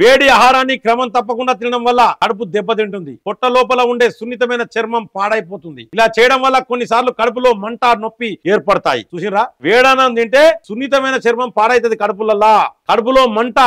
వేడి ఆహారాన్ని క్రమం తప్పకుండా తినడం వల్ల కడుపు దెబ్బతింటుంది. పొట్ట లోపల ఉండే సున్నితమైన చర్మం పాడైపోతుంది. ఇలా చేయడం వల్ల కొన్నిసార్లు కడుపులో మంట, నొప్పి ఏర్పడతాయి. చూసిరా, వేడానం తింటే సున్నితమైన చర్మం పాడైతుంది. కడుపులో మంట,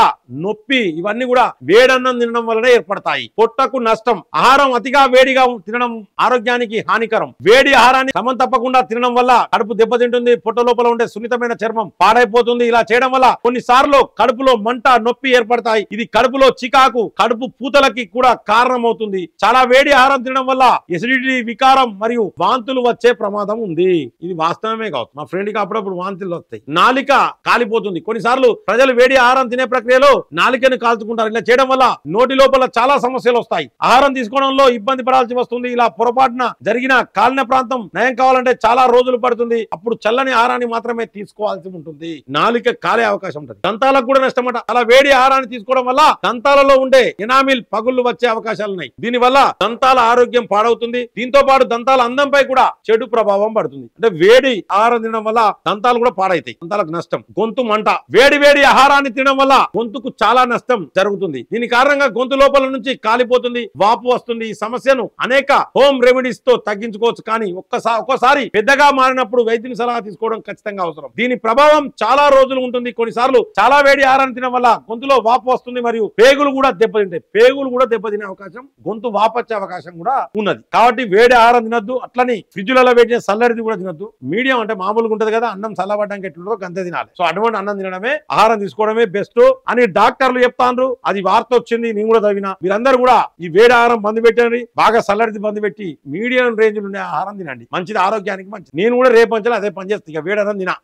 నొప్పి ఇవన్నీ కూడా వేడన్నం తినడం వల్లనే ఏర్పడతాయి. పొట్టకు నష్టం. ఆహారం అతిగా వేడిగా తినడం ఆరోగ్యానికి హానికరం. వేడి ఆహారాన్ని క్రమం తప్పకుండా తినడం వల్ల కడుపు దెబ్బతింటుంది. పొట్ట లోపల ఉండే సున్నితమైన చర్మం పాడైపోతుంది. ఇలా చేయడం వల్ల కొన్నిసార్లు కడుపులో మంట, నొప్పి ఏర్పడతాయి. ఇది కడుపులో చికాకు, కడుపు పూతలకి కూడా కారణమవుతుంది. చాలా వేడి ఆహారం తినడం వల్ల ఎసిడిటీ, వికారం మరియు వాంతులు వచ్చే ప్రమాదం ఉంది. ఇది వాస్తవమే కావచ్చు. మా ఫ్రెండ్ కి అప్పుడప్పుడు వాంతులు వస్తాయి. నాలిక కాలిపోతుంది. కొన్నిసార్లు ప్రజలు వేడి ఆహారం తినే ప్రక్రియలో నాలికను కాల్చుకుంటారు. ఇలా చేయడం వల్ల నోటి లోపల చాలా సమస్యలు వస్తాయి. ఆహారం తీసుకోవడంలో ఇబ్బంది పడాల్సి వస్తుంది. ఇలా పొరపాటున జరిగిన కాలిన ప్రాంతం నయం కావాలంటే చాలా రోజులు పడుతుంది. అప్పుడు చల్లని ఆహారాన్ని మాత్రమే తీసుకోవాల్సి ఉంటుంది. నాలిక కాలే అవకాశం ఉంటుంది. దంతాలకు కూడా నష్టమట. అలా వేడి ఆహారాన్ని తీసుకోవడం వల్ల దంతాలలో ఉండే ఎనామిల్ పగుళ్లు వచ్చే అవకాశాలు ఉన్నాయి. దీనివల్ల దంతాల ఆరోగ్యం పాడవుతుంది. దీంతో పాటు దంతాల అందంపై కూడా చెడు ప్రభావం పడుతుంది. అంటే వేడి ఆహారం తినడం వల్ల దంతాలు కూడా పాడైతాయి. దంతాలకు నష్టం. గొంతు మంట. వేడి ఆహారాన్ని తినడం వల్ల గొంతుకు చాలా నష్టం జరుగుతుంది. దీని కారణంగా గొంతు లోపల నుంచి కాలిపోతుంది, వాపు వస్తుంది. ఈ సమస్యను అనేక హోమ్ రెమెడీస్ తో తగ్గించుకోవచ్చు. కానీ ఒక్కసారి పెద్దగా మారినప్పుడు వైద్యుని సలహా తీసుకోవడం ఖచ్చితంగా అవసరం. దీని ప్రభావం చాలా రోజులు ఉంటుంది. కొన్నిసార్లు చాలా వేడి ఆహారం తినడం వల్ల గొంతులో వాపు వస్తుంది మరియు పేగులు కూడా దెబ్బతింటాయి. పేగులు కూడా దెబ్బతినే అవకాశం, గొంతు వాపొచ్చే అవకాశం కూడా ఉన్నది. కాబట్టి వేడి ఆహారం తినద్దు. అట్లని ఫ్రిడ్జ్లలో పెట్టిన చల్లరిది కూడా తినద్దు. మీడియం అంటే మామూలుగా ఉంటది కదా, అన్నం చల్లబడ్డానికి ఎట్లుందో గంతే తినాలి. సో అటువంటి అన్నం తినడమే, ఆహారం తీసుకోవడమే బెస్ట్ అని డాక్టర్లు చెప్తాండ్రు. అది వార్త వచ్చింది, నేను కూడా చదివినా. మీరందరూ కూడా ఈ వేడి ఆహారం బంద్ పెట్టండి. బాగా చల్లరిది బంద్ పెట్టి మీడియం రేంజ్ ఉండే ఆహారం తినండి. మంచిది, ఆరోగ్యానికి మంచిది. నేను కూడా రేపు అదే పని చేస్తాను. ఇక వేడి అన్నం తినా.